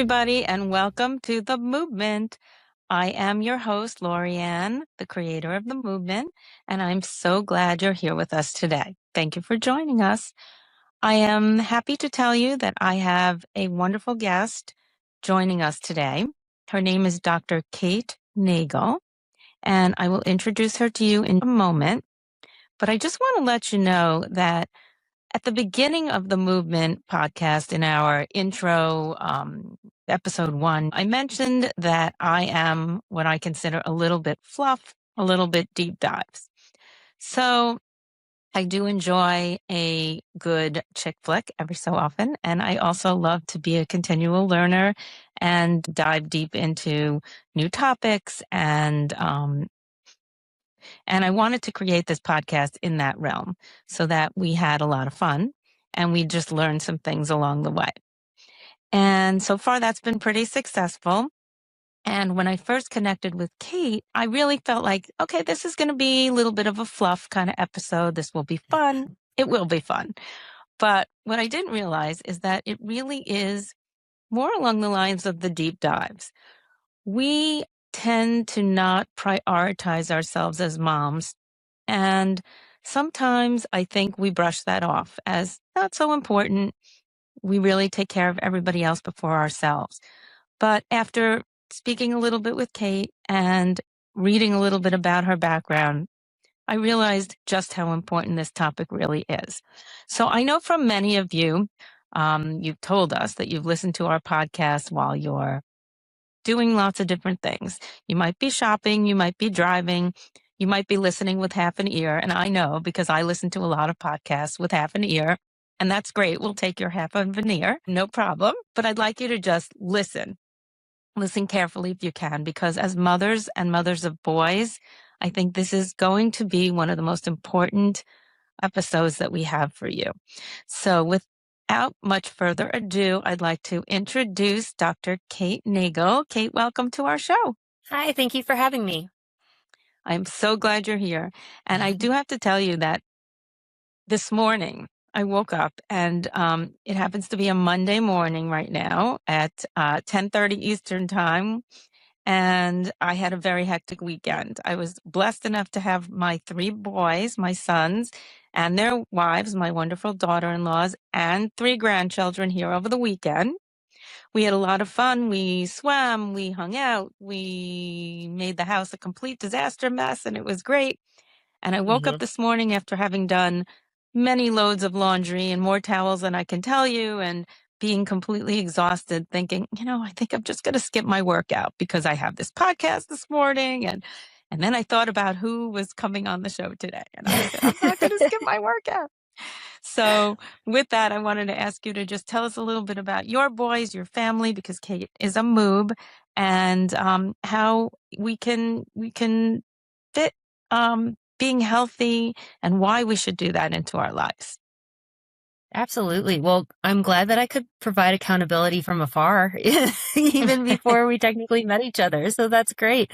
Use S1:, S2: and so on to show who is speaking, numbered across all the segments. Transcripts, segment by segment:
S1: everybody, and welcome to the MOOBment. I am your host, Laurie Ann, the creator of the MOOBment, and I'm so glad you're here with us today. Thank you for joining us. I am happy to tell you that I have a wonderful guest joining us today. Her name is Dr. Kate Nagel, and I will introduce her to you in a moment. But I just want to let you know that at the beginning of the MOOBment podcast, in our intro, episode 1, I mentioned that I am what I consider a little bit fluff, a little bit deep dives. So I do enjoy a good chick flick every so often, and I also love to be a continual learner and dive deep into new topics, and I wanted to create this podcast in that realm so that we had a lot of fun and we just learned some things along the way. And so far that's been pretty successful. And when I first connected with Kate, I really felt like, okay, this is going to be a little bit of a fluff kind of episode. This will be fun. It will be fun. But what I didn't realize is that it really is more along the lines of the deep dives. We tend to not prioritize ourselves as moms. And sometimes I think we brush that off as not so important. We really take care of everybody else before ourselves. But after speaking a little bit with Kate and reading a little bit about her background, I realized just how important this topic really is. So I know from many of you, you've told us that you've listened to our podcast while you're doing lots of different things. You might be shopping, you might be driving, you might be listening with half an ear. And I know because I listen to a lot of podcasts with half an ear. And that's great. We'll take your half of an ear. No problem. But I'd like you to just listen. Listen carefully if you can, because as mothers and mothers of boys, I think this is going to be one of the most important episodes that we have for you. So without much further ado, I'd like to introduce Dr. Kate Nagel. Kate, welcome to our show.
S2: Hi, thank you for having me.
S1: I'm so glad you're here. And I do have to tell you that this morning I woke up and it happens to be a Monday morning right now at 10:30 Eastern time. And I had a very hectic weekend. I was blessed enough to have my 3 boys, my sons, and their wives, my wonderful daughter-in-laws, and 3 grandchildren here over the weekend. We had a lot of fun. We swam, we hung out, we made the house a complete disaster mess, and it was great. And I woke up this morning after having done many loads of laundry and more towels than I can tell you, and being completely exhausted, thinking, I think I'm just going to skip my workout because I have this podcast this morning. And then I thought about who was coming on the show today. And I said, I'm not going to skip my workout. So with that, I wanted to ask you to just tell us a little bit about your boys, your family, because Kate is a MOOB, and how we can fit being healthy and why we should do that into our lives.
S2: Absolutely. Well, I'm glad that I could provide accountability from afar, even before we technically met each other. So that's great.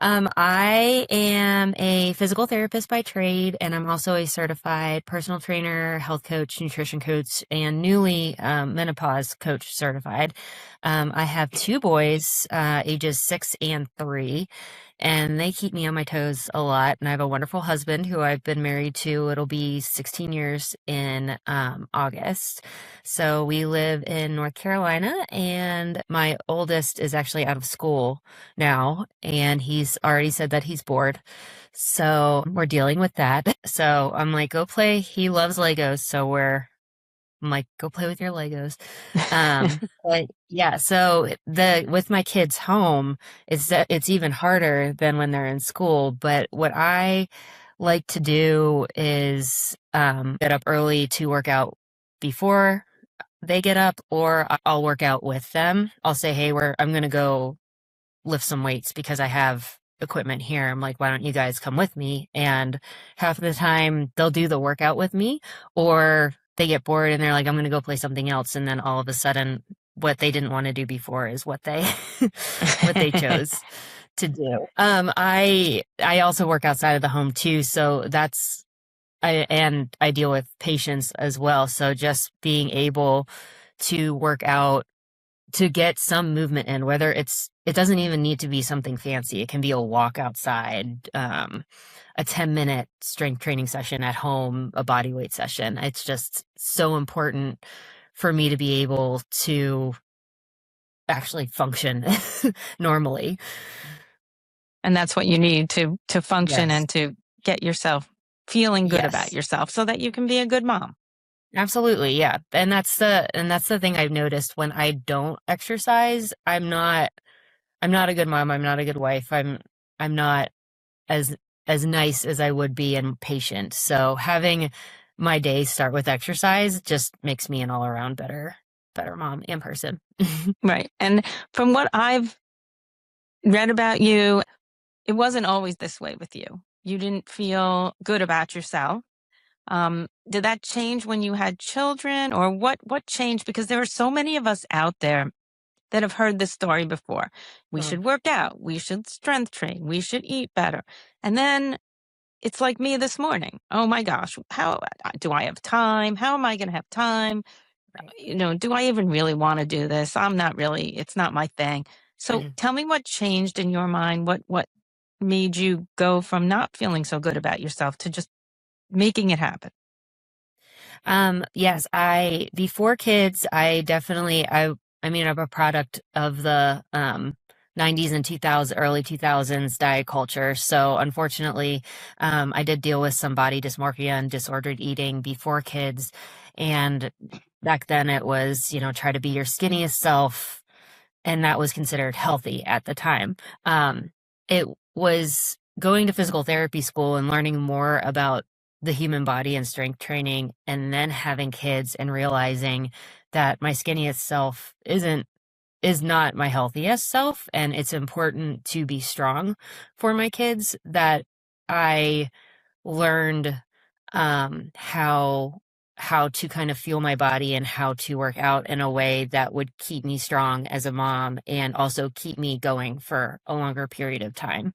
S2: I am a physical therapist by trade, and I'm also a certified personal trainer, health coach, nutrition coach, and newly menopause coach certified. I have 2 boys, ages 6 and 3. And they keep me on my toes a lot. And I have a wonderful husband who I've been married to. It'll be 16 years in August. So we live in North Carolina, and my oldest is actually out of school now, and he's already said that he's bored. So we're dealing with that. So I'm like, go play. He loves Legos. So I'm like, go play with your Legos. But yeah, so with my kids home, it's even harder than when they're in school. But what I like to do is get up early to work out before they get up, or I'll work out with them. I'll say, hey, I'm going to go lift some weights because I have equipment here. I'm like, why don't you guys come with me? And half of the time they'll do the workout with me, or they get bored and they're like, I'm going to go play something else. And then all of a sudden what they didn't want to do before is what they chose to do. I also work outside of the home too. So I deal with patients as well. So just being able to work out to get some movement in, whether it doesn't even need to be something fancy. It can be a walk outside, a 10-minute strength training session at home, a body weight session. It's just so important for me to be able to actually function normally.
S1: And that's what you need to function
S2: Yes.
S1: and to get yourself feeling good about yourself so that you can be a good mom.
S2: Absolutely, yeah. And that's the thing I've noticed when I don't exercise. I'm not a good mom. I'm not a good wife. I'm not as nice as I would be and patient. So having my day start with exercise just makes me an all around better mom and person.
S1: Right. And from what I've read about you, it wasn't always this way with you. You didn't feel good about yourself. Did that change when you had children, or what changed? Because there are so many of us out there that have heard this story before. We should work out. We should strength train. We should eat better. And then it's like me this morning. Oh my gosh, how do I have time? How am I going to have time?
S2: Right.
S1: Do I even really want to do this? It's not my thing. So tell me what changed in your mind. What made you go from not feeling so good about yourself to just making it happen?
S2: Yes, before kids, I'm a product of the 90s and 2000s, early 2000s diet culture. So unfortunately, I did deal with some body dysmorphia and disordered eating before kids. And back then it was, try to be your skinniest self, and that was considered healthy at the time. It was going to physical therapy school and learning more about the human body and strength training, and then having kids and realizing that my skinniest self is not my healthiest self, and it's important to be strong for my kids, that I learned how to kind of feel my body and how to work out in a way that would keep me strong as a mom and also keep me going for a longer period of time.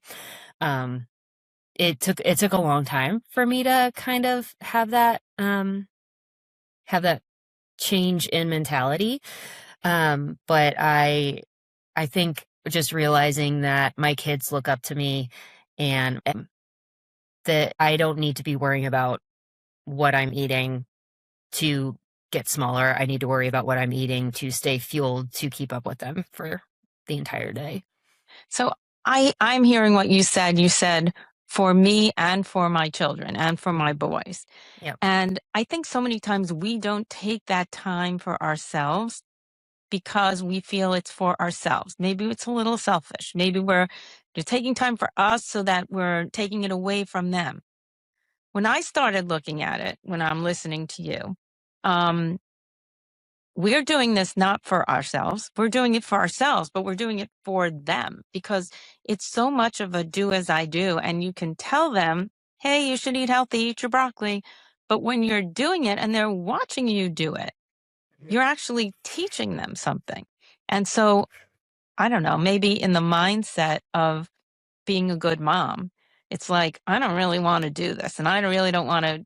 S2: It took a long time for me to kind of have that change in mentality. But I think just realizing that my kids look up to me, and that I don't need to be worrying about what I'm eating to get smaller. I need to worry about what I'm eating to stay fueled to keep up with them for the entire day.
S1: So I'm hearing what you said. You said for me and for my children and for my boys.
S2: Yep.
S1: And I think so many times we don't take that time for ourselves because we feel it's for ourselves. Maybe it's a little selfish. Maybe we're just taking time for us so that we're taking it away from them. When I started looking at it, when I'm listening to you, um, we're doing this not for ourselves. We're doing it for ourselves, but we're doing it for them because it's so much of a do as I do. And you can tell them, hey, you should eat healthy, eat your broccoli. But when you're doing it and they're watching you do it, you're actually teaching them something. And so, I don't know, maybe in the mindset of being a good mom, it's like, I don't really want to do this and I really don't want to,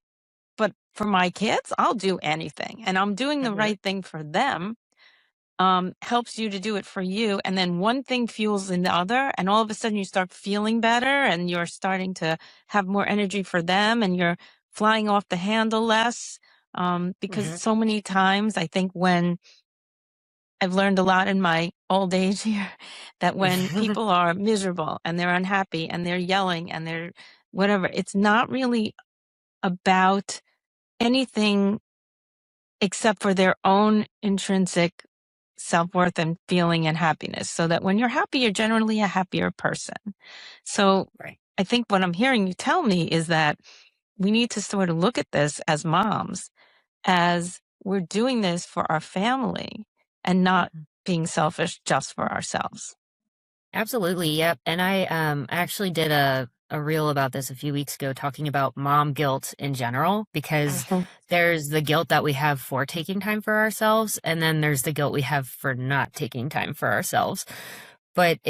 S1: but for my kids, I'll do anything and I'm doing the
S2: Mm-hmm.
S1: right thing for them. Helps you to do it for you. And then one thing fuels the other. And all of a sudden you start feeling better and you're starting to have more energy for them and you're flying off the handle less. Because
S2: Mm-hmm.
S1: so many times I think when I've learned a lot in my old age here that when people are miserable and they're unhappy and they're yelling and they're whatever, it's not really about anything except for their own intrinsic self-worth and feeling and happiness. So that when you're happy, you're generally a happier person. So
S2: Right.
S1: I think what I'm hearing you tell me is that we need to sort of look at this as moms, as we're doing this for our family and not being selfish just for ourselves.
S2: Absolutely. Yep. And I actually did a reel about this a few weeks ago, talking about mom guilt in general, because
S1: Mhm.
S2: there's the guilt that we have for taking time for ourselves, and then there's the guilt we have for not taking time for ourselves. But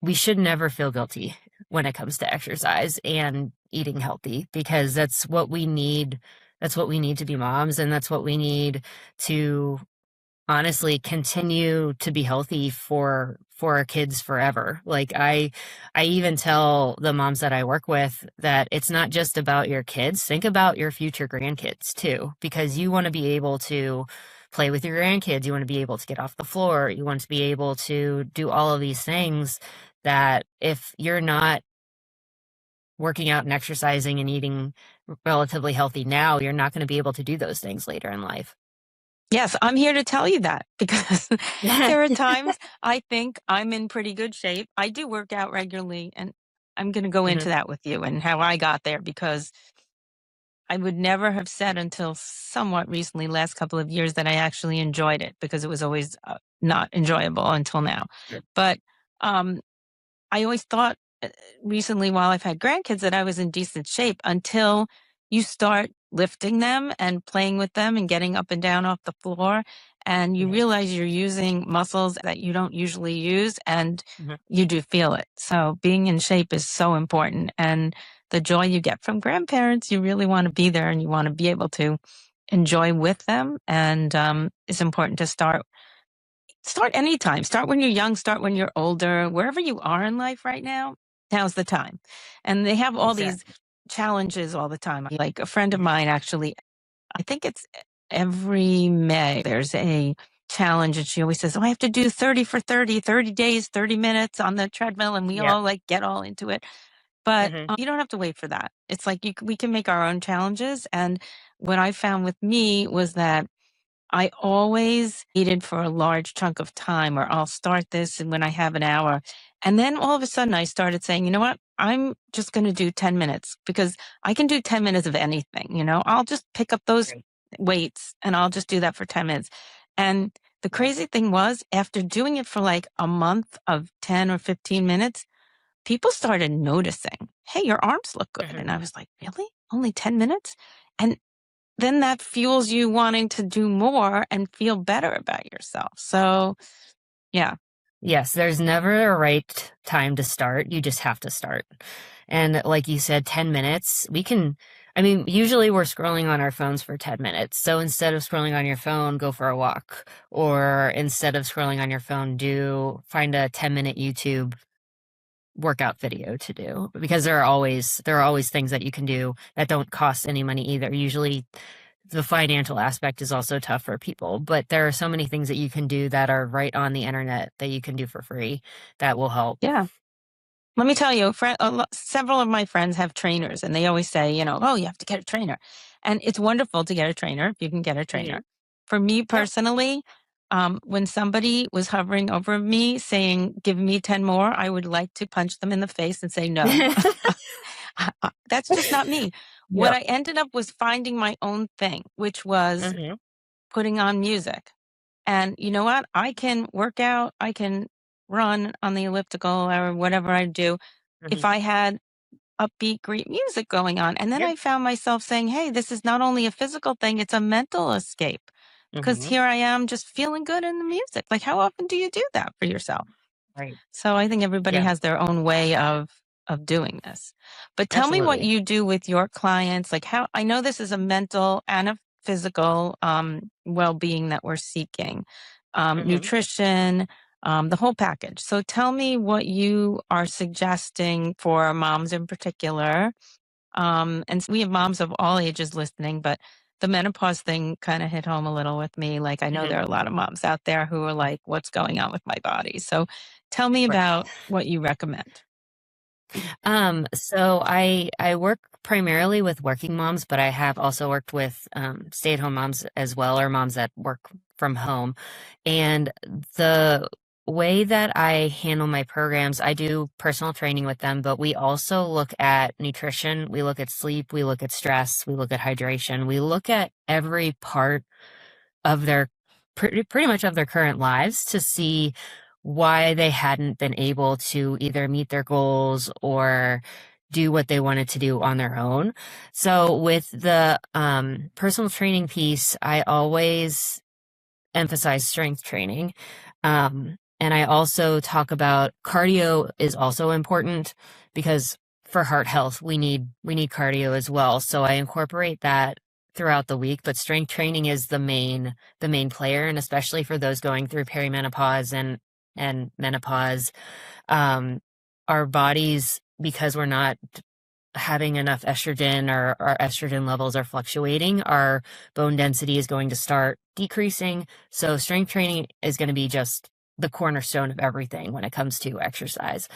S2: we should never feel guilty when it comes to exercise and eating healthy, because that's what we need. That's what we need to be moms, and that's what we need to honestly continue to be healthy for our kids forever. Like I even tell the moms that I work with that it's not just about your kids. Think about your future grandkids too, because you want to be able to play with your grandkids. You want to be able to get off the floor. You want to be able to do all of these things that if you're not working out and exercising and eating relatively healthy now, you're not going to be able to do those things later in life.
S1: Yes, I'm here to tell you that because there are times I think I'm in pretty good shape. I do work out regularly, and I'm going to go into
S2: Mhm.
S1: that with you and how I got there because I would never have said until somewhat recently, last couple of years, that I actually enjoyed it because it was always not enjoyable until now.
S2: Sure.
S1: But um, I always thought recently while I've had grandkids that I was in decent shape until you start lifting them and playing with them and getting up and down off the floor. And you
S2: Mhm.
S1: realize you're using muscles that you don't usually use and
S2: Mhm.
S1: you do feel it. So being in shape is so important. And the joy you get from grandparents, you really want to be there and you want to be able to enjoy with them. And it's important to start anytime. Start when you're young, start when you're older, wherever you are in life right now, now's the time. And they have all these
S2: Exactly.
S1: challenges all the time. Like a friend of
S2: Mhm.
S1: mine actually, I think it's every May, there's a challenge and she always says, "Oh, I have to do 30 for 30, 30 days, 30 minutes on the treadmill." And we
S2: Yeah.
S1: all like get all into it. But
S2: Mhm.
S1: you don't have to wait for that. It's like we can make our own challenges. And what I found with me was that I always needed for a large chunk of time, or I'll start this and when I have an hour. And then all of a sudden I started saying, you know what? I'm just going to do 10 minutes because I can do 10 minutes of anything. I'll just pick up those
S2: Right.
S1: weights and I'll just do that for 10 minutes. And the
S2: Right.
S1: crazy thing was, after doing it for like a month of 10 or 15 minutes, people started noticing, hey, your arms look good.
S2: Mhm.
S1: And I was like, really? Only 10 minutes? And then that fuels you wanting to do more and feel better about yourself. So, yeah.
S2: Yes, there's never a right time to start. You just have to start. And like you said, 10 minutes, I mean, usually we're scrolling on our phones for 10 minutes. So instead of scrolling on your phone, go for a walk. Or instead of scrolling on your phone, find a 10-minute YouTube workout video to do, because there are always things that you can do that don't cost any money either. Usually the financial aspect is also tough for people, but there are so many things that you can do that are right on the internet that you can do for free that will help.
S1: Yeah. Let me tell you, several of my friends have trainers and they always say, oh, you have to get a trainer. And it's wonderful to get a trainer if you can get a
S2: Hmm.
S1: trainer. For me
S2: Yep.
S1: personally, when somebody was hovering over me saying, give me 10 more, I would like to punch them in the face and say, no, that's just not me. What
S2: Yep.
S1: I ended up was finding my own thing, which was
S2: Hmm.
S1: putting on music. And you know what? I can work out, I can run on the elliptical or whatever I do if
S2: Hmm.
S1: I had upbeat, great music going on. And then
S2: Yep.
S1: I found myself saying, hey, this is not only a physical thing, it's a mental escape because
S2: Hmm.
S1: here I am just feeling good in the music. Like, how often do you do that for yourself?
S2: Right.
S1: So I think everybody
S2: Yeah,
S1: has their own way of doing this. But tell me what
S2: absolutely.
S1: you do with your clients. Like how I know this is a mental and a physical well-being that we're seeking.
S2: Hmm.
S1: Nutrition, the whole package. So tell me what you are suggesting for moms in particular. And we have moms of all ages listening, but the menopause thing kind of hit home a little with me. Like, I know
S2: Hmm.
S1: there are a lot of moms out there who are like, what's going on with my body? So tell me
S2: Right.
S1: about what you recommend.
S2: So I work primarily with working moms, but I have also worked with stay-at-home moms as well, or moms that work from home. And the way that I handle my programs, I do personal training with them, but we also look at nutrition, we look at sleep, we look at stress, we look at hydration, we look at every part of their pretty much of their current lives to see why they hadn't been able to either meet their goals or do what they wanted to do on their own. So with the personal training piece, I always emphasize strength training. And I also talk about cardio is also important because for heart health, we need cardio as well. So I incorporate that throughout the week, but strength training is the main player, and especially for those going through perimenopause and menopause, our bodies, because we're not having enough estrogen, or our estrogen levels are fluctuating, our bone density is going to start decreasing. So strength training is going to be just the cornerstone of everything when it comes to exercise.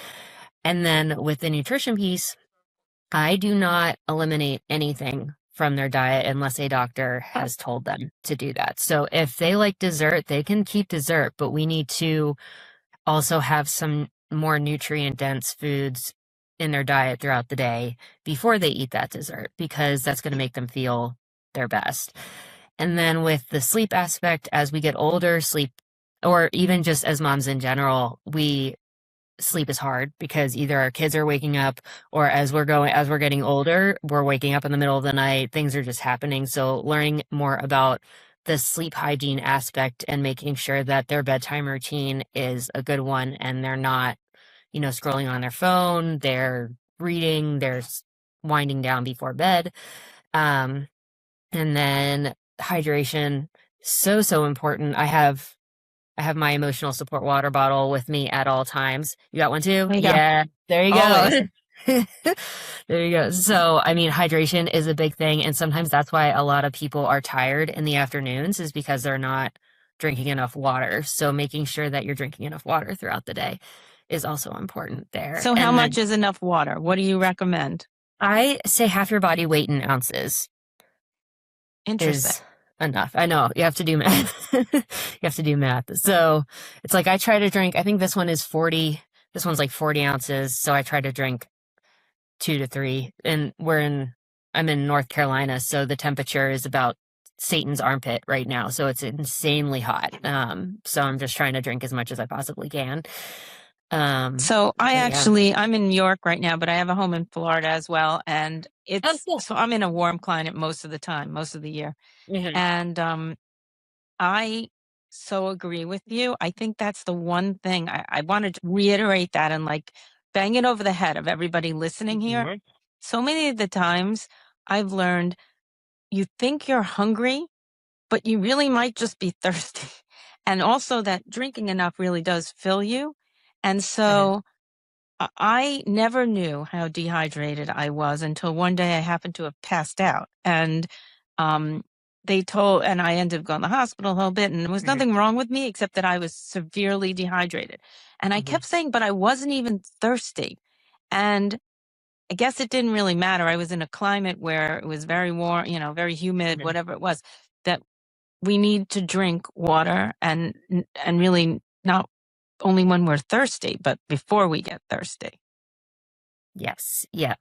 S2: And then with the nutrition piece, I do not eliminate anything from their diet unless a doctor has told them to do that. So if they like dessert, they can keep dessert, but we need to also have some more nutrient dense foods in their diet throughout the day before they eat that dessert, because that's going to make them feel their best. And then with the sleep aspect, as we get older, sleep, or even just as moms in general, sleep is hard because either our kids are waking up, or as we're getting older, we're waking up in the middle of the night. Things are just happening. So learning more about the sleep hygiene aspect and making sure that their bedtime routine is a good one, and they're not, scrolling on their phone, they're reading, they're winding down before bed. And then hydration, so important. I have my emotional support water bottle with me at all times. You got one too?
S1: There you
S2: Yeah.
S1: go.
S2: There you
S1: Always.
S2: go. There you go. So, I mean, hydration is a big thing. And sometimes that's why a lot of people are tired in the afternoons, is because they're not drinking enough water. So making sure that you're drinking enough water throughout the day is also important there.
S1: So how much is enough water? What do you recommend?
S2: I say half your body weight in ounces
S1: Interesting.
S2: is enough. I know you have to do math. You have to do math. So it's like I try to drink, I think this one is 40. This one's like 40 ounces. So I try to drink 2 to 3. And I'm in North Carolina. So the temperature is about Satan's armpit right now. So it's insanely hot. So I'm just trying to drink as much as I possibly can.
S1: So I'm in New York right now, but I have a home in Florida as well. And so I'm in a warm climate most of the time, most of the year.
S2: Mm-hmm.
S1: And I so agree with you. I think that's the one thing I wanted to reiterate that and like bang it over the head of everybody listening here.
S2: Mm-hmm.
S1: So many of the times I've learned you think you're hungry, but you really might just be thirsty. And also that drinking enough really does fill you. And so I never knew how dehydrated I was until one day I happened to have passed out. And and I ended up going to the hospital a whole bit, and there was nothing wrong with me except that I was severely dehydrated. And I kept saying, but I wasn't even thirsty. And I guess it didn't really matter. I was in a climate where it was very warm, very humid, whatever it was, that we need to drink water and really not only when we're thirsty, but before we get thirsty.
S2: Yes. Yeah.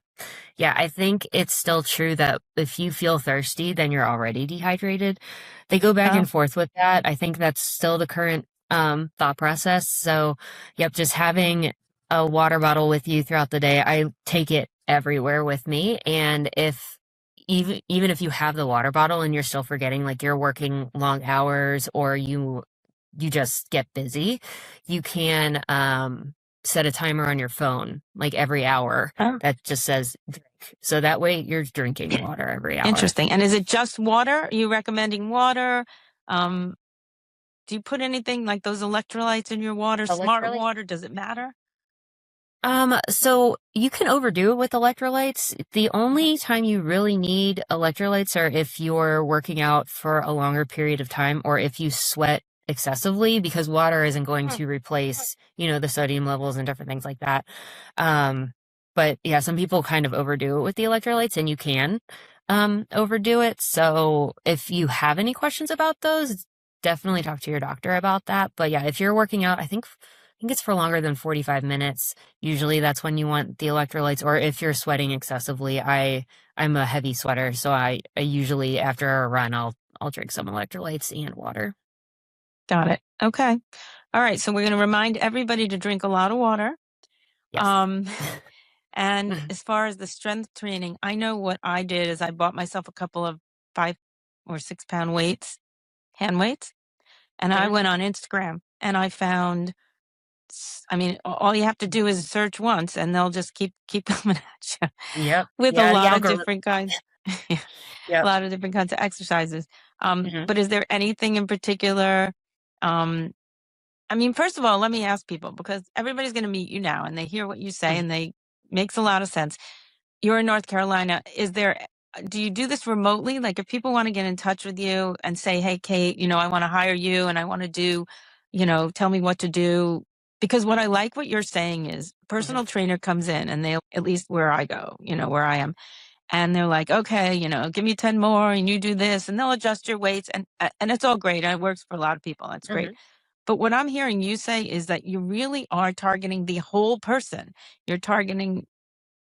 S2: Yeah. I think it's still true that if you feel thirsty, then you're already dehydrated. They go back and forth with that. I think that's still the current thought process. So, yep, just having a water bottle with you throughout the day. I take it everywhere with me. And even if you have the water bottle and you're still forgetting, like you're working long hours or you just get busy, you can set a timer on your phone like every hour that just says drink. So that way you're drinking water every hour.
S1: Interesting. And is it just water? Are you recommending water? Do you put anything like those electrolytes in your water? Smart water? Does it matter?
S2: So you can overdo it with electrolytes. The only time you really need electrolytes are if you're working out for a longer period of time or if you sweat excessively, because water isn't going to replace, the sodium levels and different things like that. But yeah, some people kind of overdo it with the electrolytes, and you can overdo it. So if you have any questions about those, definitely talk to your doctor about that. But yeah, if you're working out, I think it's for longer than 45 minutes. Usually that's when you want the electrolytes, or if you're sweating excessively. I'm a heavy sweater, so I usually after a run, I'll drink some electrolytes and water.
S1: Got it. Okay. All right. So we're going to remind everybody to drink a lot of water.
S2: Yes.
S1: And as far as the strength training, I know what I did is I bought myself a couple of 5 or 6 pound weights, hand weights. And I went on Instagram and I found, all you have to do is search once and they'll just keep coming at you.
S2: Yep.
S1: With a lot of different kinds. A
S2: Yep.
S1: lot of different kinds of exercises.
S2: Mm-hmm.
S1: But is there anything in particular? I mean, first of all, let me ask people, because everybody's going to meet you now and they hear what you say and they makes a lot of sense. You're in North Carolina. Do you do this remotely? Like if people want to get in touch with you and say, hey, Kate, I want to hire you and I want to do, tell me what to do. Because what I like what you're saying is personal trainer comes in and they'll, at least where I go, where I am. And they're like, okay, give me 10 more and you do this, and they'll adjust your weights, and it's all great. And it works for a lot of people. That's great. But what I'm hearing you say is that you really are targeting the whole person. You're targeting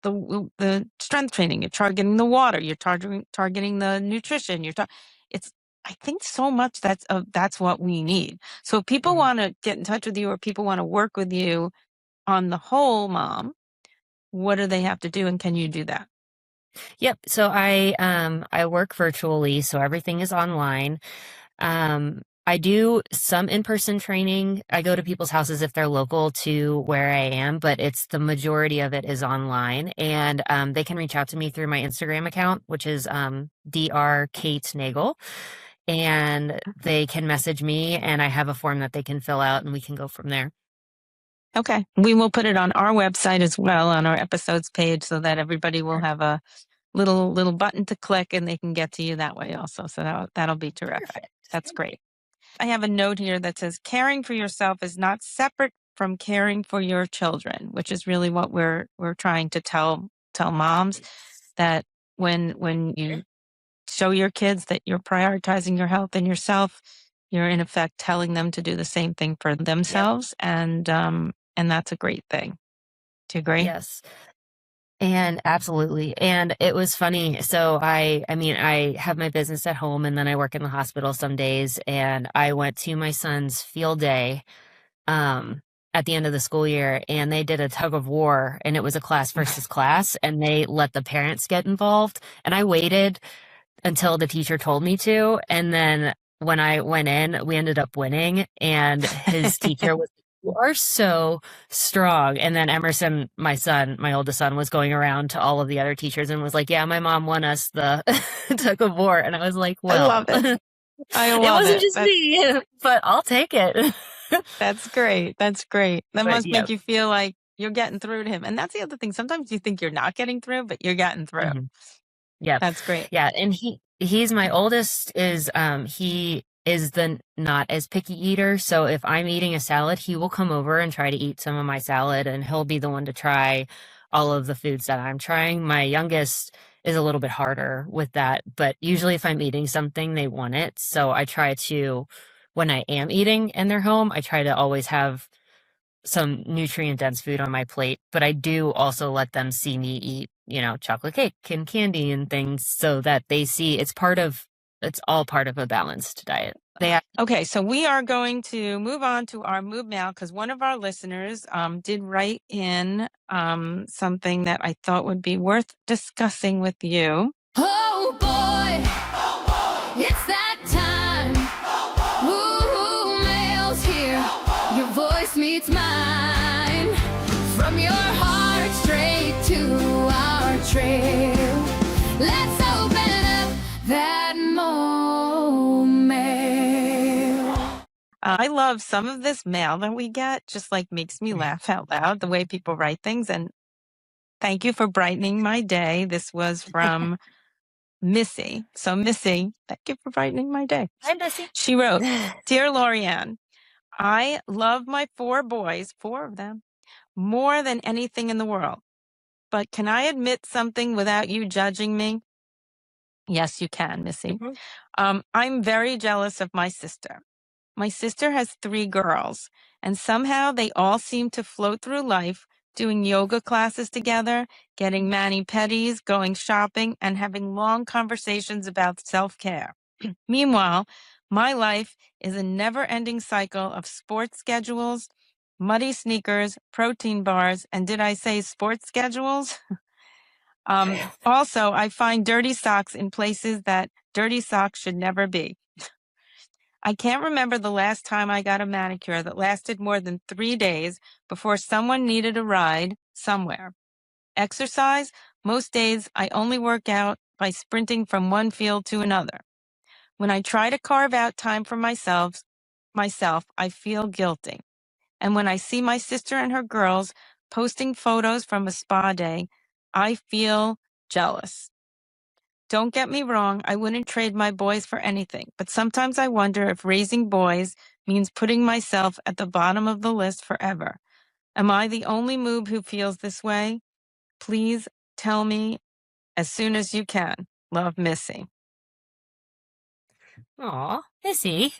S1: the strength training. You're targeting the water. You're targeting the nutrition. It's, I think so much that's what we need. So if people want to get in touch with you or people want to work with you on the whole mom, what do they have to do? And can you do that?
S2: Yep. So I work virtually, so everything is online. I do some in-person training. I go to people's houses if they're local to where I am, but the majority of it is online. And they can reach out to me through my Instagram account, which is Dr. Kate Nagel. And they can message me, and I have a form that they can fill out, and we can go from there.
S1: Okay. We will put it on our website as well, on our episodes page, so that everybody will have a little button to click and they can get to you that way also. So that'll be terrific. Perfect. That's great. I have a note here that says caring for yourself is not separate from caring for your children, which is really what we're trying to tell moms, that when you show your kids that you're prioritizing your health and yourself, you're in effect telling them to do the same thing for themselves. Yep. And that's a great thing. Do you agree?
S2: Yes. And absolutely. And it was funny. So I have my business at home and then I work in the hospital some days, and I went to my son's field day at the end of the school year, and they did a tug of war, and it was a class versus class, and they let the parents get involved. And I waited until the teacher told me to. And then when I went in, we ended up winning, and his teacher was, "You are so strong." And then Emerson, my oldest son, was going around to all of the other teachers and was like, "Yeah, my mom won us the tug of war." And I was like, well,
S1: I love it.
S2: It wasn't just me, but I'll take it.
S1: That's great. That's great. That must make you feel like you're getting through to him. And that's the other thing. Sometimes you think you're not getting through, but you're getting through.
S2: Yeah.
S1: That's great.
S2: Yeah. And he's my oldest he is the not as picky eater. So if I'm eating a salad, he will come over and try to eat some of my salad, and he'll be the one to try all of the foods that I'm trying. My youngest is a little bit harder with that, but usually if I'm eating something, they want it. So I try to, when I am eating in their home, I try to always have some nutrient dense food on my plate, but I do also let them see me eat, chocolate cake and candy and things, so that they see it's all part of a balanced diet.
S1: Okay, so we are going to move on to our MOOB Mail, because one of our listeners did write in something that I thought would be worth discussing with you.
S3: Oh boy, it's that time. MOOB Mail's here. Your voice meets mine. From your heart straight to our trail. Let's open up that MOOB Mail.
S1: I love some of this mail that we get, just like makes me laugh out loud, the way people write things. And thank you for brightening my day. This was from Missy. So Missy, thank you for brightening my day.
S2: Hi, Missy.
S1: She wrote, "Dear Laurie Ann, I love my 4 boys, 4 of them, more than anything in the world. But can I admit something without you judging me?" Yes, you can, Missy. I'm very jealous of my sister. My sister has 3 girls, and somehow they all seem to float through life doing yoga classes together, getting mani-pedis, going shopping, and having long conversations about self-care. Meanwhile, my life is a never-ending cycle of sports schedules, muddy sneakers, protein bars, and did I say sports schedules? Also, I find dirty socks in places that dirty socks should never be. I can't remember the last time I got a manicure that lasted more than 3 days before someone needed a ride somewhere. Exercise, most days I only work out by sprinting from one field to another. When I try to carve out time for myself, I feel guilty. And when I see my sister and her girls posting photos from a spa day, I feel jealous. Don't get me wrong, I wouldn't trade my boys for anything, but sometimes I wonder if raising boys means putting myself at the bottom of the list forever. Am I the only moob who feels this way? Please tell me as soon as you can. Love, Missy.
S2: Aw, Missy.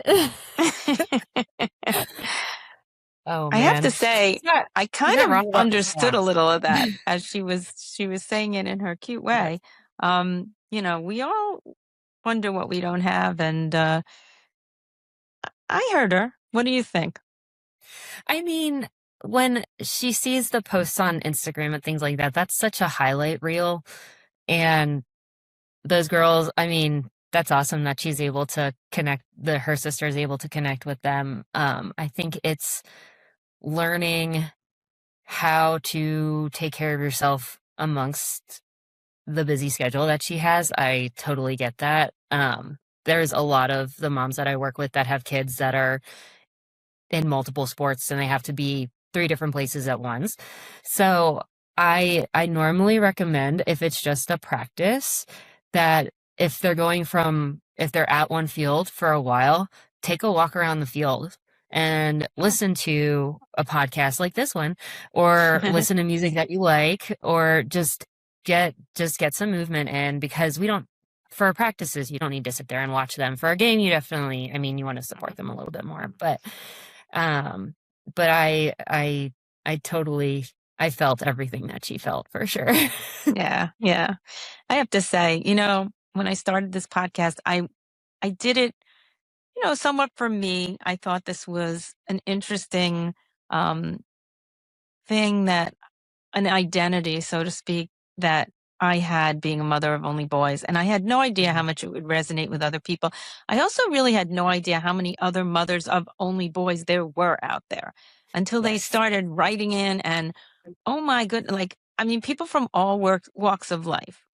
S2: Oh
S1: I have
S2: man.
S1: to say, I kind
S2: not wrong
S1: of
S2: about
S1: understood
S2: that.
S1: a little of that as she was saying it in her cute way. We all wonder what we don't have, and I heard her. What do you think?
S2: I mean, when she sees the posts on Instagram and things like that, that's such a highlight reel. And those girls, I mean, that's awesome that she's able to connect, her sister is able to connect with them. I think it's learning how to take care of yourself amongst the busy schedule that she has. I totally get that. There's a lot of the moms that I work with that have kids that are in multiple sports and they have to be 3 different places at once. So I normally recommend, if it's just a practice, that if they're at one field for a while, take a walk around the field and listen to a podcast like this one, or listen to music that you like, or just get some movement in, because for practices, you don't need to sit there and watch them. For a game, you definitely, you want to support them a little bit more, but I totally, I felt everything that she felt, for sure.
S1: Yeah. I have to say, when I started this podcast, I did it, somewhat for me. I thought this was an interesting thing, that an identity, so to speak, that I had, being a mother of only boys. And I had no idea how much it would resonate with other people. I also really had no idea how many other mothers of only boys there were out there, until they
S2: Yes.
S1: started writing in. And oh my goodness, people from all walks of life,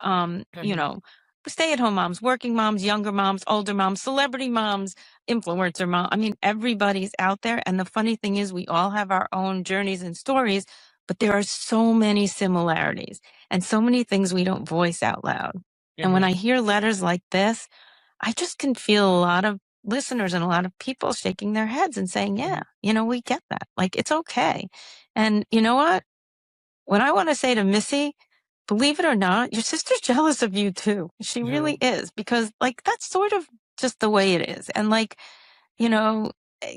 S1: stay-at-home moms, working moms, younger moms, older moms, celebrity moms, influencer mom. Everybody's out there. And the funny thing is, we all have our own journeys and stories, but there are so many similarities and so many things we don't voice out loud. And when I hear letters like this, I just can feel a lot of listeners and a lot of people shaking their heads and saying, yeah, we get that. It's okay. And you know what? What I want to say to Missy, believe it or not, your sister's jealous of you too. She really is, because that's sort of just the way it is. And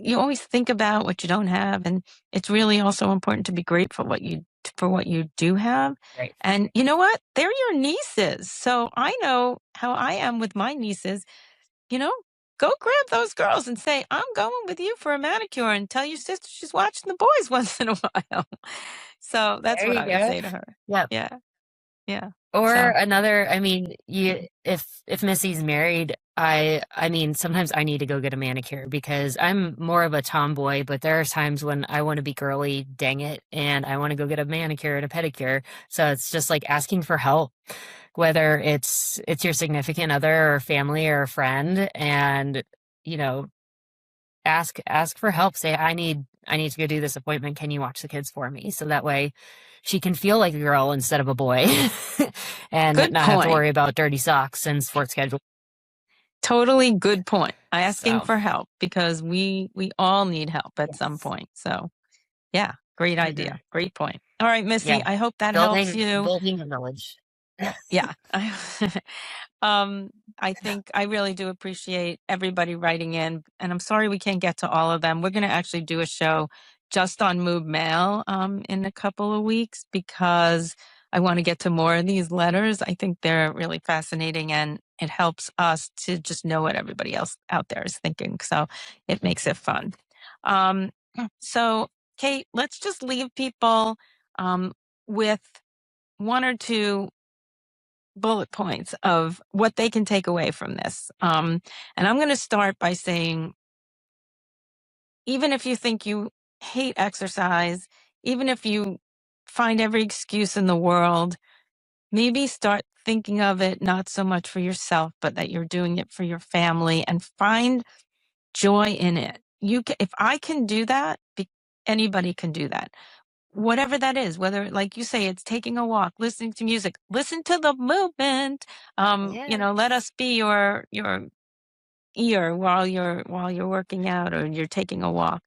S1: you always think about what you don't have, and it's really also important to be grateful for what you do have.
S2: Right.
S1: And you know what? They're your nieces. So I know how I am with my nieces. Go grab those girls and say, I'm going with you for a manicure, and tell your sister she's watching the boys once in a while. So that's what I would say to her.
S2: Yep.
S1: Yeah.
S2: Or
S1: So.
S2: another, if Missy's married, sometimes I need to go get a manicure, because I'm more of a tomboy, but there are times when I want to be girly, dang it, and I want to go get a manicure and a pedicure. So it's just like asking for help, whether it's your significant other or family or a friend, and ask for help. Say, I need to go do this appointment. Can you watch the kids for me? So that way she can feel like a girl instead of a boy, and
S1: Good
S2: not have to
S1: point.
S2: worry about dirty socks and sports schedule.
S1: Totally good point. Asking for help, because we all need help at some point. So yeah, great idea. Great point. All right, Missy,
S2: Yeah.
S1: I hope that helps you.
S2: Building a village.
S1: Yeah. I think I really do appreciate everybody writing in, and I'm sorry we can't get to all of them. We're going to actually do a show just on MOOB Mail in a couple of weeks, because I want to get to more of these letters. I think they're really fascinating, and it helps us to just know what everybody else out there is thinking. So it makes it fun. So Kate, let's just leave people with 1 or 2 bullet points of what they can take away from this. And I'm going to start by saying, even if you think you hate exercise, even if you find every excuse in the world, maybe start thinking of it not so much for yourself, but that you're doing it for your family, and find joy in it. If I can do that, anybody can do that. Whatever that is, whether, like you say, it's taking a walk, listening to music, listen to the movement. Let us be your ear while you're working out or you're taking a walk.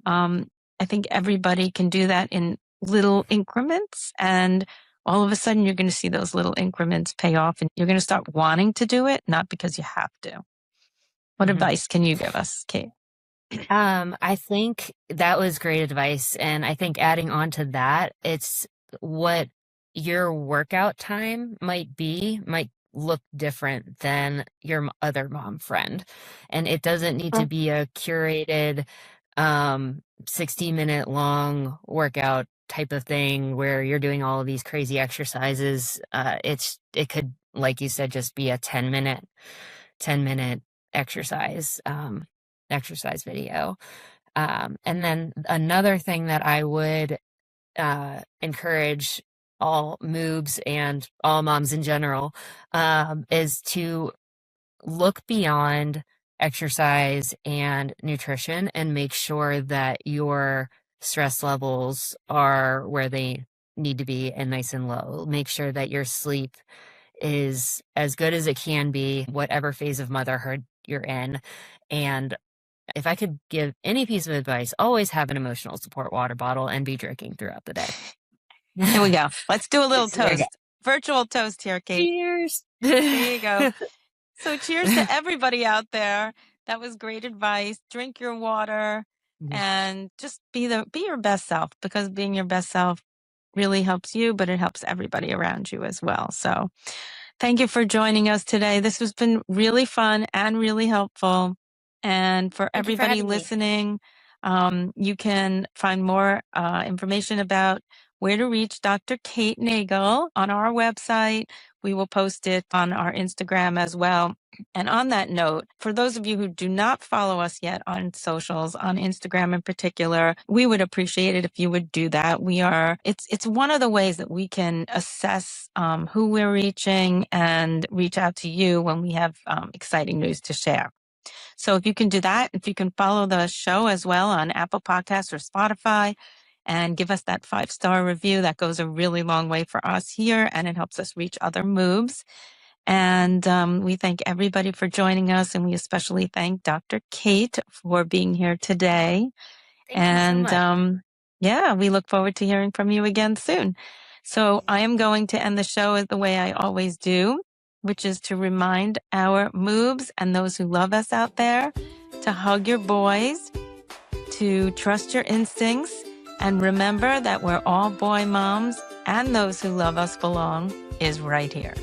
S1: I think everybody can do that in little increments, and all of a sudden you're going to see those little increments pay off, and you're going to start wanting to do it, not because you have to. What advice can you give us, Kate?
S2: I think that was great advice. And I think adding on to that, it's what your workout time might look different than your other mom friend. And it doesn't need to be a curated 60-minute long workout type of thing where you're doing all of these crazy exercises. It could, like you said, just be a 10-minute exercise video. And then another thing that I would encourage all moobs and all moms in general is to look beyond exercise and nutrition and make sure that your stress levels are where they need to be and nice and low. Make sure that your sleep is as good as it can be, whatever phase of motherhood you're in. And if I could give any piece of advice, always have an emotional support water bottle and be drinking throughout the day.
S1: Here we go. Let's do a little toast. Virtual toast here, Kate.
S2: Cheers.
S1: There you go. So cheers to everybody out there. That was great advice. Drink your water and just be your best self, because being your best self really helps you, but it helps everybody around you as well. So thank you for joining us today. This has been really fun and really helpful. And for everybody listening, you can find more information about where to reach Dr. Kate Nagel on our website. We will post it on our Instagram as well. And on that note, for those of you who do not follow us yet on socials, on Instagram in particular, we would appreciate it if you would do that. It's one of the ways that we can assess who we're reaching and reach out to you when we have exciting news to share. So if you can do that, if you can follow the show as well on Apple Podcasts or Spotify and give us that 5-star review, that goes a really long way for us here, and it helps us reach other moobs. And we thank everybody for joining us, and we especially thank Dr. Kate for being here today.
S2: Thank you so much.
S1: We look forward to hearing from you again soon. So I am going to end the show the way I always do, which is to remind our moobs and those who love us out there to hug your boys, to trust your instincts, and remember that where all boy moms and those who love us belong is right here.